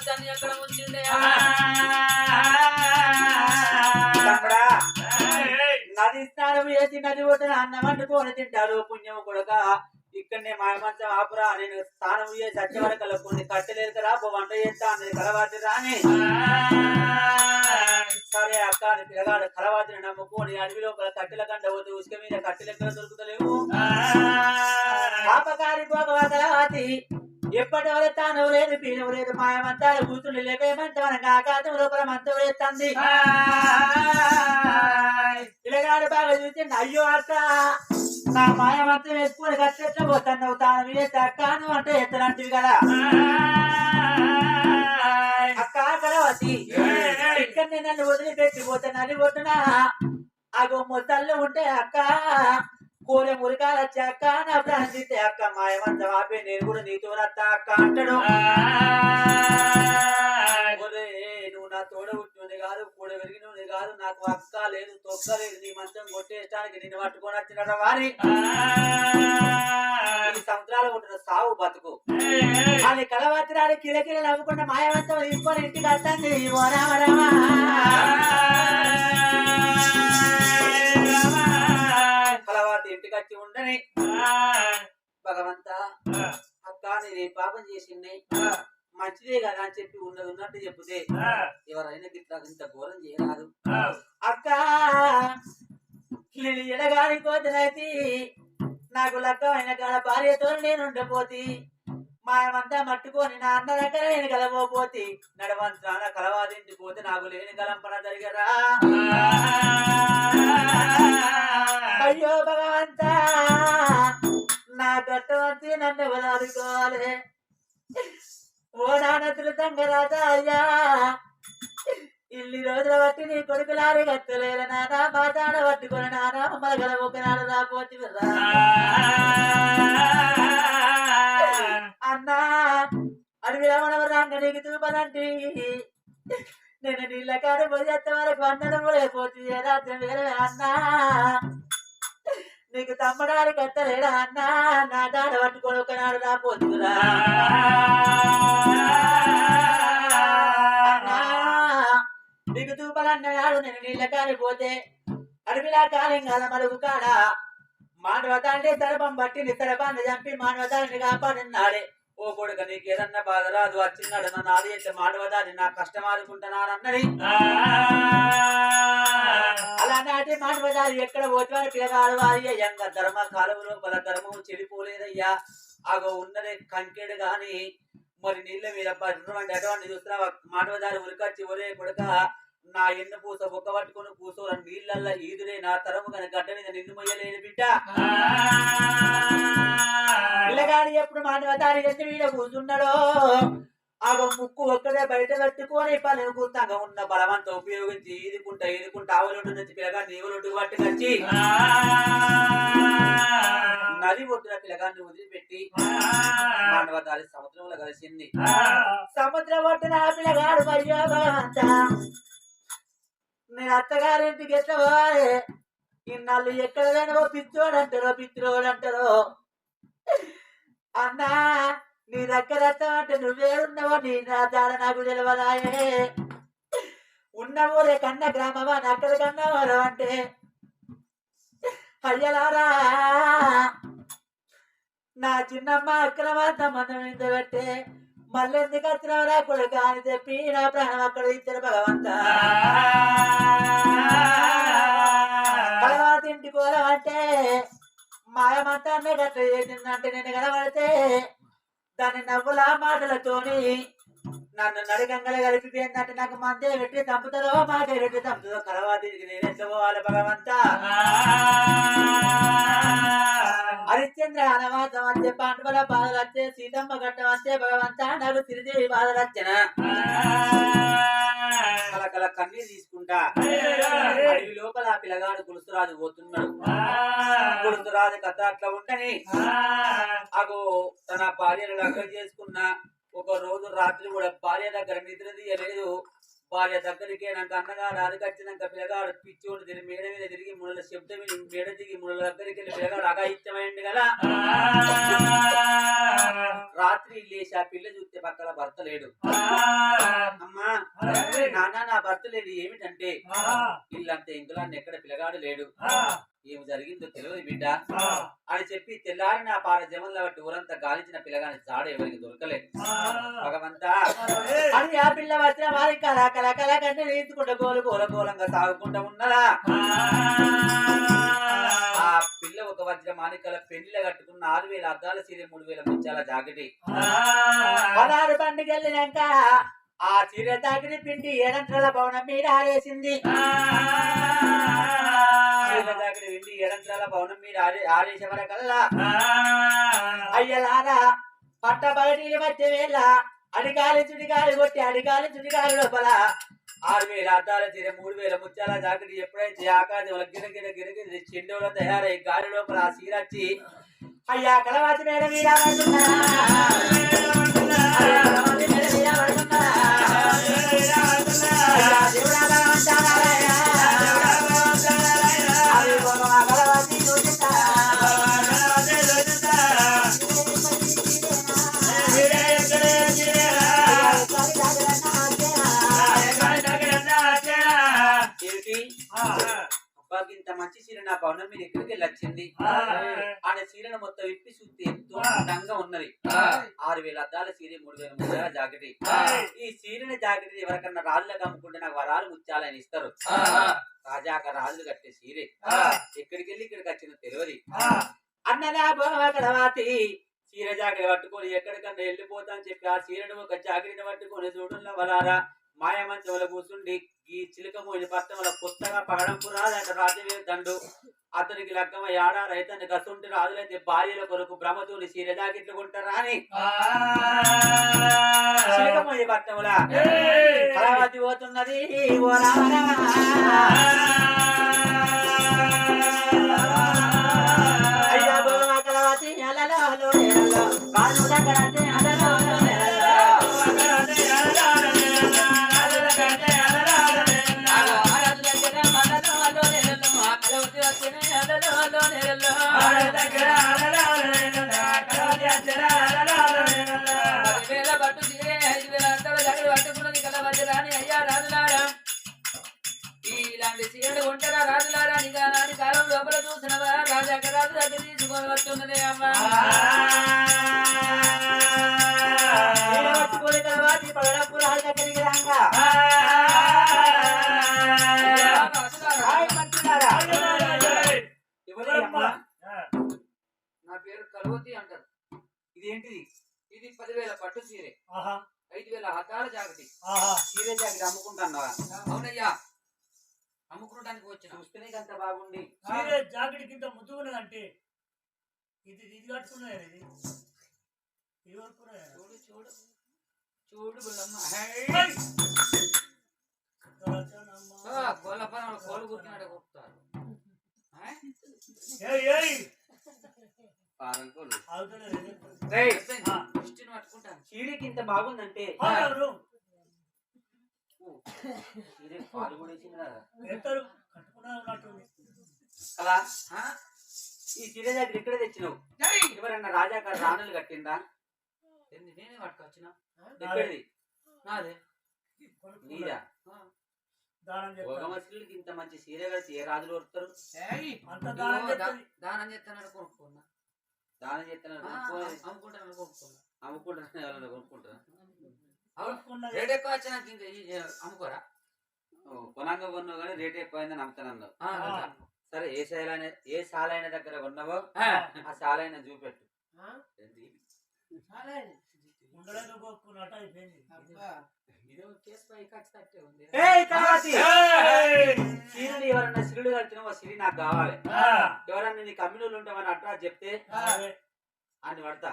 దాన్ని ఎక్కడ ఉంచిండే నది స్నానం చేసి నది ఒడ్డున అన్నం వండుకొని తింటారు పుణ్యం కొడక ఇక్కడనే మాయమంచం ఆపురా నేను స్నానం చేసి సత్యవరకల్లో కొన్ని కట్టెలేదు కదా వంట చేస్తా అనేది కలవాతి రాని సరే అక్క అని పిల్లగాడు కలవాతిని నమ్ముకొని అడవి లోపల కట్టెల కంట పోతే ఉసుక మీద కట్టెలెక్కడ దొరుకుతలేవు పాపకారి పోగవా కలవాతి ఎప్పటి వల్ల తాను లేదు పీనం లేదు మాయమంతాలు కూతురు లేవేమంటే మనకు ఆకాశం లోపల మంచం వేస్తుంది పిల్లగాడు బాగా చూసి అయ్యో అక్క నా మాయమంతం వేసుకొని కట్టెట్లా పోతాను తాను వేసి అక్కను అంటే ఎత్తనంటివి కదా అక్క కలవతి ఇక్కడ నేను నన్ను వదిలిపెట్టిపోతాను అది పోతున్నా అగో మొత్తల్లో ఉంటే అక్క కోరే మురికాలు వచ్చి అక్క నా ప్రాణం తీస్తే అక్క మాయమంతం ఆపే నేను కూడా నీతో వస్తా అక్క అంటాడు నువ్వు నా తోడ కూర్చొని కాదు కూడ పెరిగినోని కాదు నాకు అక్క లేదు తొక్క లేదు నీ మంచం కొట్టేయడానికి నిన్ను పట్టుకొని వచ్చిన వారి సంవత్సరాలు ఉంటున్న సావు బతుకు అని కలవత్రాలు కిలకిల నవ్వుకుంటే మాయవంతం తీసుకొని ఇంటికి వస్తుంది ఓ రామ రామ కలవాతి ఇంటికి వచ్చి ఉండని భగవంత అక్క నేను పాపం చేసింది మంచిదే కదా అని చెప్పి ఉన్నది ఉన్నట్టు చెప్తే ఎవరైనా గిట్లా ఇంత ఘోరం చేయరాదు అక్క నేను ఎడగాని కోతనైతే నాకు లక్కమైన కాడ భార్యతో నేను ఉండపోతి మాయమంతా మట్టుకొని నా అన్న దగ్గర నేను కలవపోతే నడవంతా కలవాదింటి పోతే నాకు లేని కలంపన జరిగరా అయ్యో భగవంత నా గట్టవంతి నన్ను వదాలుకోవాలి ఓ నాన్నతులు తంగరాజా అయ్యా ఇల్లి రోజుల బట్టి నీ కొడుకులారి కట్టలేరు నానా మాతాడ పట్టుకొని నానా మగల ఒకనాడు రాపోతి అన్నా అడవి రమణవరాంగ నీకు చూపదంటి నేను నీళ్ళ కాదు పోయేంత వరకు అన్నడం లేకపోతే రాత్రి వేరే అన్నా నీకు తమ్మడాలు కట్టలేడా అన్నా నా దాడ పట్టుకొని ఒకనాడు రాపోతురా నీకు చూపాలన్నాడు నేను నీళ్ళ కాలిపోతే అడవిలా కాలం కాల మలుగు కాడ మానవతాన్ని తరపం బట్టి తరపాన్ని చంపి మానవతాన్ని కాపాడినాడే ఓ కొడుక నీకు ఏదన్నా బాధ రాదు వచ్చిన్నాడు నన్ను ఆది అయితే మానవదాన్ని నా కష్టం ఆదుకుంటున్నానన్నది అలాంటి మానవదారి ఎక్కడ పోతే పిల్లగాడు వారి ఎంగ ధర్మ కాలువ లోపల ధర్మం చెడిపోలేదయ్యా అగో ఉన్నదే కంకెడు గాని మరి నీళ్ళ మీద అటువంటి చూస్తున్నా మానవదారి ఉరికొచ్చి ఒరే కొడుక నా ఎన్ను పూస ఒక్క పట్టుకుని కూసోర నీళ్ళల్లా ఈదురే నా తరము కానీ గడ్డ మీద నిన్ను మొయ్యలేని బిడ్డ పిల్లగాడి ఎప్పుడు మానవదారి ఎన్ని మీద కూర్చున్నాడో ఆగో ముక్కు ఒక్కడే బయట కట్టుకొని పని కూర్తాగా ఉన్న బలవంతా ఉపయోగించి ఈదుకుంటా ఆవులొడ్డు నుంచి పిల్లగాడిని ఈవులొడ్డు పట్టుకొచ్చి నది ఒడ్డున పిల్లగాడిని వదిలిపెట్టి మానవదారి సముద్రంలో కలిసింది సముద్రం ఒడ్డున పిల్లగాడు అయ్యో భగవంతా నేను అత్తగారింటికి ఎట్లా పోవాలి ఇన్నాళ్ళు ఎక్కడ పోయినవో పిత్రోడు అంటారో అన్నా నీ దగ్గర అంటే నువ్వేడున్నావో నీ నా దాడ నాకు తెలియదాయే ఉన్నవోలే కన్న గ్రామమా నక్కడ కన్నవారు అంటే అయ్యలారా నా చిన్నమ్మ అక్రమాంత మనం ఇంతబట్టే మళ్ళీ ఎందుకు వచ్చినవరా కొడుక అని చెప్పి నా ప్రాణం అక్కడ ఇచ్చారు భగవంత తర్వాత ఇంటికి పోదామంటే మాయమంతాన్ని గట్ల చేసిందంటే నేను కనబడితే దాన్ని నవ్వుల మాటలతోని నన్ను నడిగంగల కలిపిపోయిందంటే నాకు మందే పెట్టి చంపుతుందో మాటే పెట్టి చంపుతుందో కలవాతికి నేను ఎంత పోవాలి భగవంత హరిశ్చంద్ర అనవాసం వచ్చే పాండవుల బాధలు వచ్చే సీతమ్మ ఘట్టం వచ్చే భగవంత నాకు తిరిదేవి బాధలు వచ్చన కలకల కన్నీరు తీసుకుంటా అడవి లోపల ఆ పిల్లగాడు గులుసురాజు పోతున్నాడు గులుసురాజు కథ అట్లా ఉండని అగో తన భార్యను దగ్గర చేసుకున్న ఒక రోజు రాత్రి కూడా భార్య దగ్గర నిద్ర తీయలేదు భార్య దగ్గరికి నాకు అన్నగాడు అదికొచ్చినాక పిల్లగాడు పిచ్చోడు తిరిగి మేడ మీద తిరిగి ముళ్ళ శబ్దం మేడ దిగి ముళ్ళ దగ్గరికి వెళ్ళి పిల్లగాడు అగాయిత్యమైంది కదా రాత్రి లేచి ఆ పిల్ల చూస్తే పక్కన భర్త లేడు. అమ్మా నాన్న నా భర్త లేడు ఏమిటంటే ఇల్లంతా ఇంకులాన్ని ఎక్కడ పిల్లగాడు లేడు ఏమి జరిగిందో తెలియదు బిడ్డ అని చెప్పి తెల్లారి నా పార జమల్లో బట్టి ఊరంతా గాలించిన పిల్లగాని జాడ ఎవరికి దొరకలేదు. భగవంతా అని ఆ పిల్ల వచ్చిన వారి కళ కళ కళ కంటే నేర్చుకుంటూ గోలు గోల గోలంగా సాగుకుంటూ ఉన్నదా ఆ పిల్ల ఒక వజ్ర మానికల పెళ్లిలో కట్టుకున్న 6,000 అద్దాల చీర 3,000 ముత్యాల జాకెటి 16 బండికి వెళ్ళినాక ఆ చీర జాకెటి పిండి 7 భవనం మీద ఆరేసింది. చీర జాకెటి పిండి 7 భవనం మీద ఆరేసే వరకల్లా అయ్యలారా పట్ట బయటికి వచ్చే వేళ అడిగాలి చుడిగాలి కొట్టి అడిగాలి చుడిగాలి లోపల 6,000 అద్దాల చీర 3,000 ముత్యాల జాకెట్ ఎప్పుడైతే ఆకాశంలో గిరగిర గిరగిరి చెండులో తయారై గాలి లోపల ఆ చీర వచ్చి అయ్యా కలవాతి మేడ మీద ఇంత మంచి చీర నా భవనం మీద ఎక్కడికి వెళ్ళి వచ్చింది ఆయన చీరను మొత్తం విప్పి చూస్తే ఎంతో అందంగా ఉన్నది. 6,000 అద్దాల చీర 3,000 ముత్యాల జాకెట్. ఈ చీరని జాకెట్ ఎవరికన్నా రాజులకు అమ్ముకుంటే నాకు వరాలు ముత్యాలని ఇస్తారు. రాజాక రాజులు కట్టే చీరే ఎక్కడికి వెళ్ళి ఇక్కడికి వచ్చిన తెలియదు అన్నదా కలవాతి చీర జాకెట్ పట్టుకొని ఎక్కడికన్నా వెళ్ళిపోతా అని చెప్పి ఆ చీరను ఒక జాకెట్ని పట్టుకొని చూడంలో వలారా మాయమంచంలో కూర్చుండి ఈ చిలుకమూని పట్టణంలో కొత్తగా పగడంపు రాజంట రాజవీర దండు అతనికి లగ్గమ ఏడా రైతాన్ని కసుంటి రాజులైతే భార్యల కొరకు బ్రహ్మతోని చీర జాకెట్లు కొంటారా అని చిలుకమూని పట్టణంలో కలవతి పోతున్నది. అయ్యా కలవతి ఇలాంటి చీరలు ఉంటారా రాజులారా నిగానాని కాలం లోపల చూసినవా రాజాక రాజు దగ్గర తీసుకొని వస్తున్నదే అమ్మా పగడపు రాజు దగ్గరికి రాగా నా పేరు కలవతి అంటారు. ఇదేంటిది? ఇది 10,000 పట్టు చీరే 5,000 హతాల జాకెట్ చీరే జాకెట్ అమ్ముకుంటున్నావా? అవునయ్యా అమ్ముకోవడానికి వచ్చిన చూస్తేనే అంత బాగుంది. చీరే జాకెట్ కింద ముద్దుకున్నదంటే ఇది ఇది కట్టుకున్నది ఇది చూడు చూడు చూడు కోళ్ళ పని కోళ్ళు కూర్చున్నాడు కొడుతారు చీడకి ఇంత బాగుందంటే అలా ఈ చీర దగ్గర ఇక్కడ తెచ్చినావు ఎవరన్నా రాజాగారు రాణులు కట్టిందా? నేనే పట్టుకొచ్చిన ఎక్కడిది? నాదే నీదా? భోగమస్త్రులకి ఇంత మంచి చీర కడితే ఏ రాజులు వస్తారు? దానం చేస్తానని కొనుక్కున్నా దానం చేస్తాను అమ్ముకుంటాను కొనుక్కున్నా అమ్ముకుంటాను ఎవరన్నా కొనుక్కుంటారా? రేట్ ఎక్కువ వచ్చా నాకు ఇంకా అమ్ముకోరా? కొనంగా కొన్నావు కానీ రేట్ ఎక్కువైందని అమ్ముతానన్నావు. సరే ఏ సాలైన దగ్గర కొన్నావో ఆ సాలైన చూపెట్టు. ఎవరన్నా సిరుడు కట్టినా సిరి నాకు కావాలి. ఎవరన్నా నీ కమ్యూనిలు ఉంటామని అట్లా చెప్తే అని పడతా.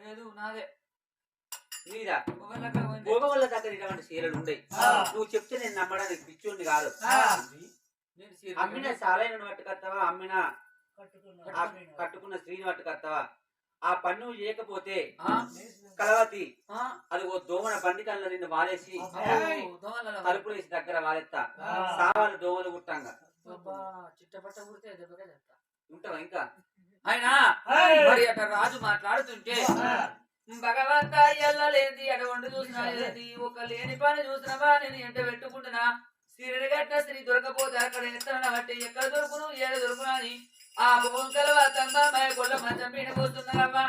లేదు నాదే నీదా? భోగవల్ల దగ్గర ఇటువంటి చీరలు ఉండయి. నువ్వు చెప్తే నేను నమ్మడానికి పిచ్చోండి కాదు. అమ్మిన సాలైన పట్టుకొస్తావా? అమ్మిన కట్టుకున్న స్త్రీని పట్టుకొస్తావా? ఆ పన్ను చేయకపోతే కలవతి అది ఓ దోమల బండి కళ్ళ నిన్ను వాలేసి తలుపులు వేసి దగ్గర వాలెత్తా సావాలు దోమలు గుట్టంగా చిట్టపట్ట కుడితే ఉంటావా ఇంకా ఆయన మరి అట్లా రాజు మాట్లాడుతుంటే భగవంత ఎల్లలేంది అటువంటి చూసినా లేది ఒక లేని పని చూసినవా నేను ఎంట పెట్టుకుంటున్నా సిరి గట్ట స్త్రీ దొరకపోతే అక్కడ ఎత్తన బట్టి ఎక్కడ దొరుకును ఏడు దొరుకును అని ఆ భూమి కలవ తమ్మ మయ కొల్ల మంచం పీన పోస్తున్నారమ్మా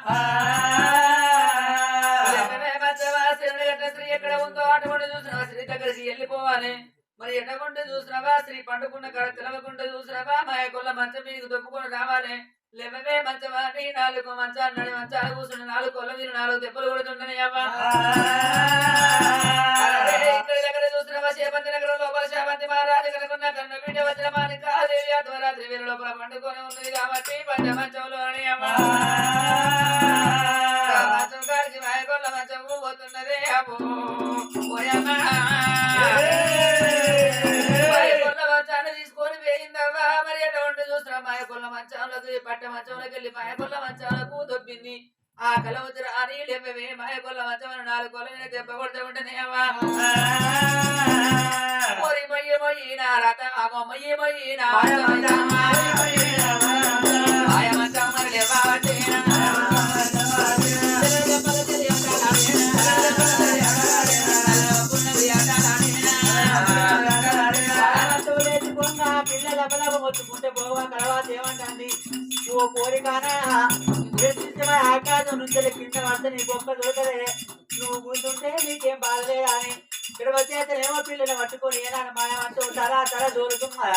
సిరి గట్ట స్త్రీ ఎక్కడ ఉందో అటువంటి చూసినవా స్త్రీ దగ్గరికి వెళ్ళిపోవాలి మరి ఎటకుంటే చూసినవా స్త్రీ పండుకున్న కడ తెలవకుండా చూసినవా మయ కొల్ల మంచం మీకు దొప్పుకొని రావాలి లేవే మంచవాణి 4 మంచాలు నడి మంచాలు కూర్చుని 4 కొల్ల మీరు 4 దెబ్బలు కొడుతుంటాయమ్మా ఇక్కడ దగ్గర చూసినవా చేపంతి నగరం లోపల శాపంతి మహారాజు కనుకున్న కన్న బిడ్డ వచ్చిన మానికాదేవి అధ్వరాత్రి వీరి లోపల పండుకొని ఉన్నది కాబట్టి పంచ మంచంలో అని అమ్మా మంచం కాడికి మాయకొల్ల మంచం పోతున్నదే అమ్మో పోయమ్మా మంచాన్ని తీసుకొని వేయిందవ్వా మరి ఎటువంటి చూసినా మాయకొల్ల మంచాలకు పట్ట మంచంలోకి వెళ్ళి మాయకొల్ల మంచాలకు దొబ్బింది ఆ కలవతి రాని లేవే మాయకొల్ల మంచం 4 కొల్ల మీద దెబ్బ కొడుతూ ఉంటేనేవా మొరి మొయ్యి మొయ్యి నా రత ఆగో మొయ్యి మొయ్యి నా మాయ మంచం మరి లేవాటే పిల్లల బలవ మొత్తుకుంటే పోవా తర్వాత ఏమంటుంది ఓ కోరికానా ఆకాశం నుంచి కింద పడితే నీ గొప్ప దొరకదే నువ్వు కూర్చుంటే నీకేం బాధలేదా అని ఇక్కడ వచ్చేతనేమో పిల్లలు పట్టుకొని ఏనాడు మాయమంటూ తరా తర దొరుకుతున్నా